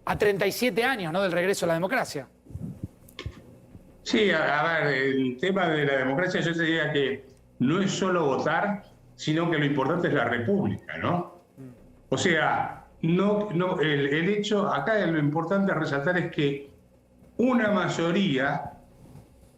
a 37 años, ¿no?, del regreso a la democracia. Sí, a ver, el tema de la democracia, yo te diría que no es solo votar, sino que lo importante es la república, ¿no? O sea, el hecho, acá lo importante a resaltar es que una mayoría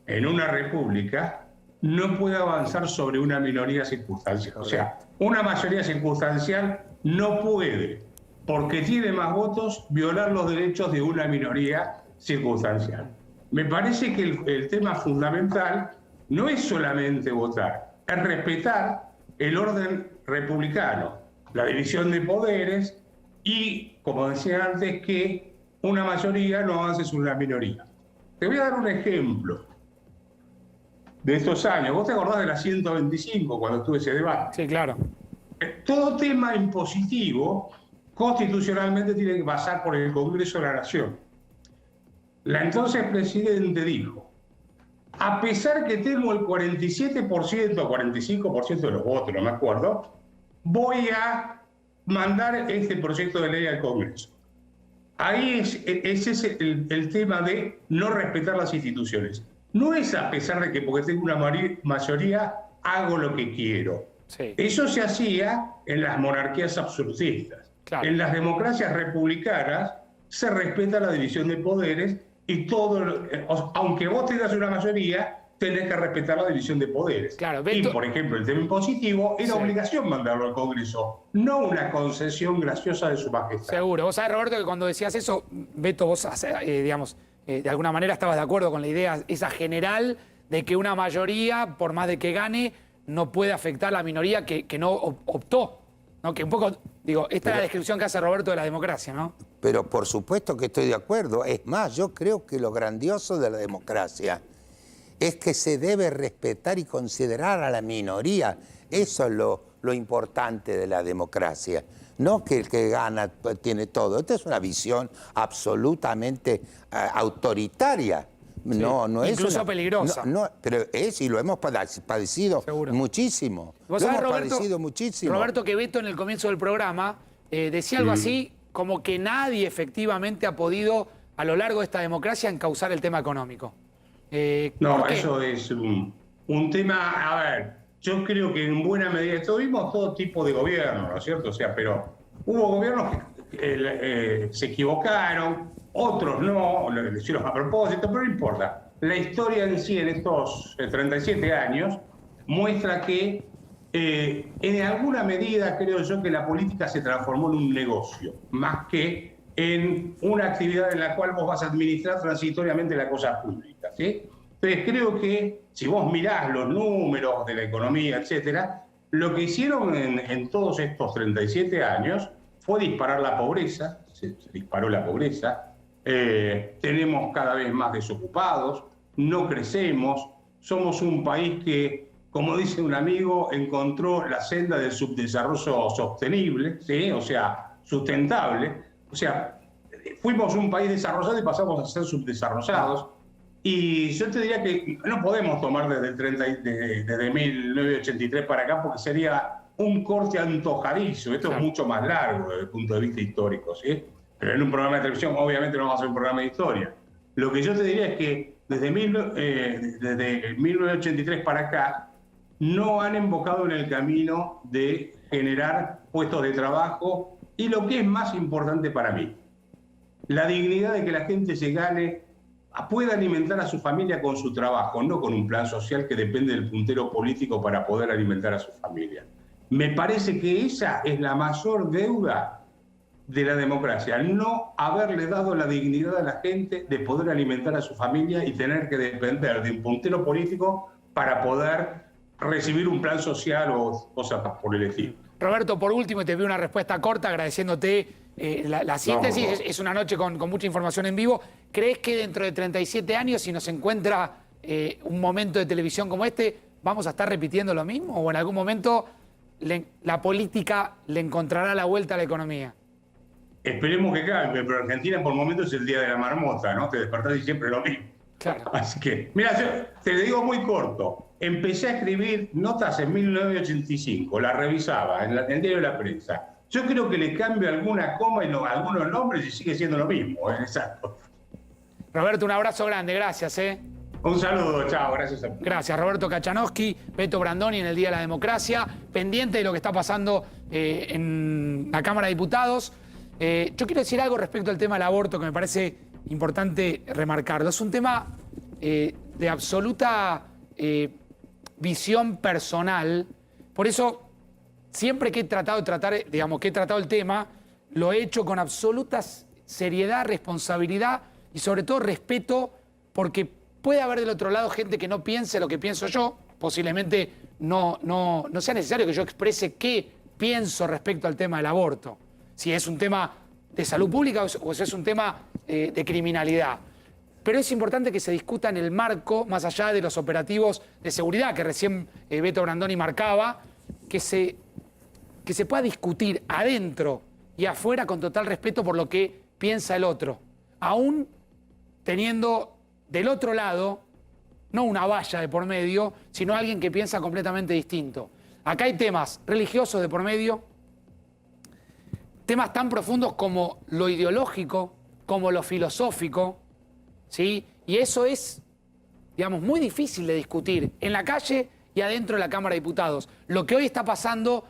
en una república no puede avanzar sobre una minoría circunstancial. O sea, una mayoría circunstancial no puede, porque tiene más votos, violar los derechos de una minoría circunstancial. Me parece que el tema fundamental no es solamente votar, es respetar el orden republicano, la división de poderes y, como decía antes, que una mayoría no avance sobre una minoría. Te voy a dar un ejemplo de estos años. ¿Vos te acordás de la 125 cuando tuve ese debate? Sí, claro. Todo tema impositivo constitucionalmente tiene que pasar por el Congreso de la Nación. La entonces presidente dijo: a pesar que tengo el 47% o 45% de los votos, no me acuerdo, voy a mandar este proyecto de ley al Congreso. Ahí ese es el tema de no respetar las instituciones. No es a pesar de que porque tengo una mayoría hago lo que quiero. Sí. Eso se hacía en las monarquías absolutistas. Claro. En las democracias republicanas se respeta la división de poderes y todo, aunque vos tengas una mayoría, tenés que respetar la división de poderes. Claro, y, por ejemplo, el tema impositivo era obligación mandarlo al Congreso, no una concesión graciosa de su majestad. Seguro. Vos sabés, Roberto, que cuando decías eso, Beto, vos, digamos, de alguna manera estabas de acuerdo con la idea esa general de que una mayoría, por más de que gane, no puede afectar a la minoría que no optó. ¿No? Que un poco, digo, esta es la descripción que hace Roberto de la democracia, ¿no? Pero por supuesto que estoy de acuerdo. Es más, yo creo que lo grandioso de la democracia es que se debe respetar y considerar a la minoría. Eso es lo importante de la democracia. No que el que gana tiene todo. Esta es una visión absolutamente autoritaria. Sí, No es incluso peligrosa. Pero y lo hemos padecido Seguro. muchísimo. ¿Vos Lo sabés, hemos Roberto, padecido muchísimo. Roberto, que Beto en el comienzo del programa decía algo así como que nadie efectivamente ha podido a lo largo de esta democracia encauzar el tema económico. No, ¿por qué? eso es un tema, a ver, yo creo que en buena medida, tuvimos todo tipo de gobiernos, ¿no es cierto? O sea, pero hubo gobiernos que se equivocaron, otros no, lo hicieron a propósito, pero no importa. La historia en sí, en estos 37 años, muestra que en alguna medida creo yo que la política se transformó en un negocio, más que en una actividad en la cual vos vas a administrar transitoriamente la cosa pública, ¿sí? Entonces creo que si vos mirás los números de la economía, etcétera, lo que hicieron en todos estos 37 años fue disparar la pobreza, se disparó la pobreza, tenemos cada vez más desocupados, no crecemos, somos un país que, como dice un amigo, encontró la senda del subdesarrollo sostenible, ¿sí? O sea, sustentable. O sea, fuimos un país desarrollado y pasamos a ser subdesarrollados. Y yo te diría que no podemos tomar desde 1983 para acá porque sería un corte antojadizo. Esto es mucho más largo desde el punto de vista histórico, ¿sí? Pero en un programa de televisión obviamente no vamos a hacer un programa de historia. Lo que yo te diría es que desde 1983 para acá no han embocado en el camino de generar puestos de trabajo y lo que es más importante para mí, la dignidad de que la gente se gane, pueda alimentar a su familia con su trabajo, no con un plan social que depende del puntero político para poder alimentar a su familia. Me parece que esa es la mayor deuda de la democracia, no haberle dado la dignidad a la gente de poder alimentar a su familia y tener que depender de un puntero político para poder recibir un plan social o cosas por el estilo. Roberto, por último, te pido una respuesta corta agradeciéndote la síntesis. No. Es una noche con mucha información en vivo. ¿Crees que dentro de 37 años, si nos encuentra un momento de televisión como este, vamos a estar repitiendo lo mismo? ¿O en algún momento la política le encontrará la vuelta a la economía? Esperemos que cambie, pero Argentina por momentos es el día de la marmota, ¿no? Te despertás y siempre lo mismo. Claro. Así que, mira, yo te lo digo muy corto. Empecé a escribir notas en 1985, la revisaba en el diario de la prensa. Yo creo que le cambio alguna coma y algunos nombres y sigue siendo lo mismo, exacto. Roberto, un abrazo grande, gracias. Un saludo, chao, gracias a ti. Gracias, Roberto Kachanowski, Beto Brandoni en el Día de la Democracia, pendiente de lo que está pasando en la Cámara de Diputados. Yo quiero decir algo respecto al tema del aborto que me parece importante remarcarlo. Es un tema de absoluta visión personal. Por eso, siempre que he tratado de tratar el tema, lo he hecho con absoluta seriedad, responsabilidad y sobre todo respeto, porque puede haber del otro lado gente que no piense lo que pienso yo. Posiblemente no sea necesario que yo exprese qué pienso respecto al tema del aborto. Si es un tema de salud pública o si es un tema de criminalidad. Pero es importante que se discuta en el marco, más allá de los operativos de seguridad que recién Beto Brandoni marcaba, que se pueda discutir adentro y afuera con total respeto por lo que piensa el otro. Aún teniendo del otro lado, no una valla de por medio, sino alguien que piensa completamente distinto. Acá hay temas religiosos de por medio, temas tan profundos como lo ideológico, como lo filosófico, ¿sí? Y eso es, digamos, muy difícil de discutir en la calle y adentro de la Cámara de Diputados. Lo que hoy está pasando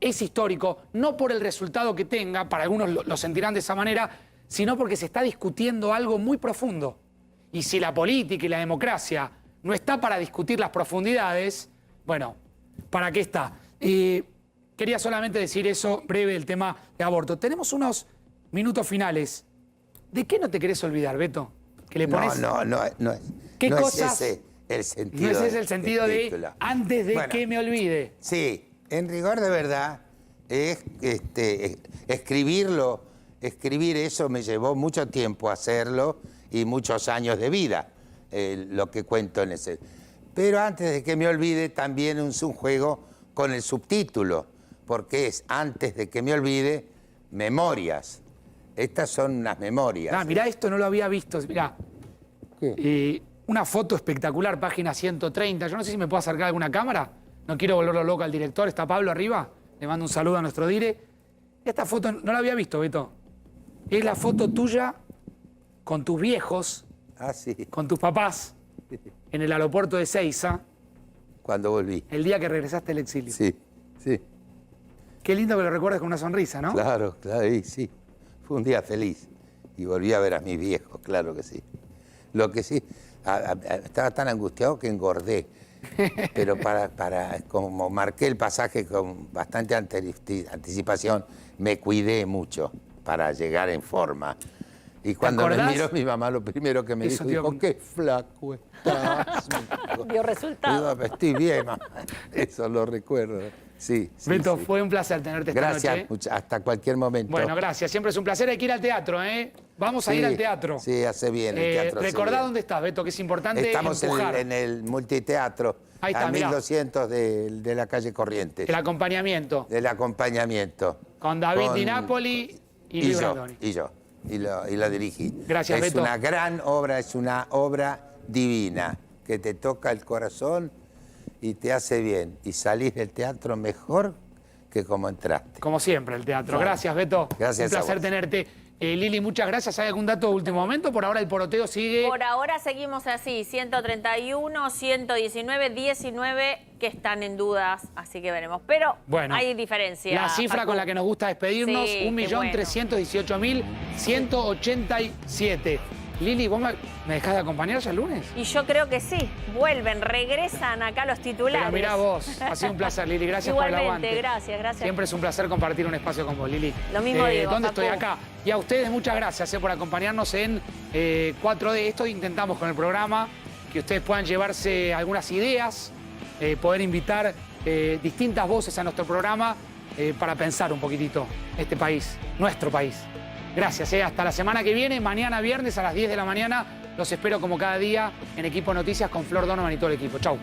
es histórico, no por el resultado que tenga, para algunos lo sentirán de esa manera, sino porque se está discutiendo algo muy profundo. Y si la política y la democracia no está para discutir las profundidades, bueno, ¿para qué está? Quería solamente decir eso breve del tema de aborto. Tenemos unos minutos finales. ¿De qué no te querés olvidar, Beto? ¿Que le pones? No es. ¿Qué no cosas? Es ese el sentido. No es ese el sentido de título. antes de que me olvide. Sí, en rigor de verdad, es escribir eso me llevó mucho tiempo hacerlo y muchos años de vida, lo que cuento en ese. Pero antes de que me olvide, también es un juego con el subtítulo, porque es, antes de que me olvide, memorias. Estas son unas memorias. Ah, mirá, esto no lo había visto. Mirá. Una foto espectacular, página 130. Yo no sé si me puedo acercar a alguna cámara. No quiero volverlo loco al director. Está Pablo arriba. Le mando un saludo a nuestro dire. Esta foto no la había visto, Beto. Es la foto tuya con tus viejos, Sí. con tus papás, en el aeropuerto de Ezeiza, Cuando volví. el día que regresaste del exilio. Sí, sí. Qué lindo que lo recuerdes con una sonrisa, ¿no? Claro, claro, y sí. Fue un día feliz. Y volví a ver a mis viejos, claro que sí. Lo que sí, estaba tan angustiado que engordé. Pero como marqué el pasaje con bastante anticipación, me cuidé mucho para llegar en forma. Y cuando me miró mi mamá, lo primero que me dijo, qué flaco estás. Dio resultado. Digo, estoy bien, mamá. Eso lo recuerdo. Sí, sí, Beto, sí. fue un placer tenerte esta Gracias, noche. hasta cualquier momento. Bueno, gracias. Siempre es un placer. Hay que ir al teatro, ¿eh? Vamos a ir al teatro. Sí, hace bien el teatro. Recordá dónde estás, Beto, que es importante Estamos empujar. en el multiteatro, Ahí está, a 1200 de la calle Corrientes. El acompañamiento. Del acompañamiento. Con David Di Napoli y Luis Brandoni. Y yo. Y lo dirigí. Gracias, Beto. Es una gran obra, es una obra divina, que te toca el corazón y te hace bien. Y salís del teatro mejor que como entraste. Como siempre, el teatro. Claro. Gracias, Beto. Gracias Un a placer vos. tenerte. Lili, muchas gracias. ¿Hay algún dato de último momento? Por ahora el poroteo sigue. Por ahora seguimos así, 131, 119, 19 que están en dudas, así que veremos. Pero Bueno, hay diferencia. La cifra Facu. con la que nos gusta despedirnos, Sí, qué 1.318.187. Lili, ¿vos me dejás de acompañar ya el lunes? Y yo creo que sí, vuelven, regresan acá los titulares. Pero mirá vos, ha sido un placer, Lili. Gracias por el Igualmente, aguante. gracias. Siempre es un placer compartir un espacio con vos, Lili. Lo mismo digo, ¿Dónde Facu. estoy? Acá. Y a ustedes muchas gracias por acompañarnos en 4D. Esto intentamos con el programa, que ustedes puedan llevarse algunas ideas, poder invitar distintas voces a nuestro programa para pensar un poquitito este país, nuestro país. Gracias, hasta la semana que viene, mañana viernes a las 10 de la mañana. Los espero como cada día en Equipo Noticias con Flor Donovan y todo el equipo. Chau.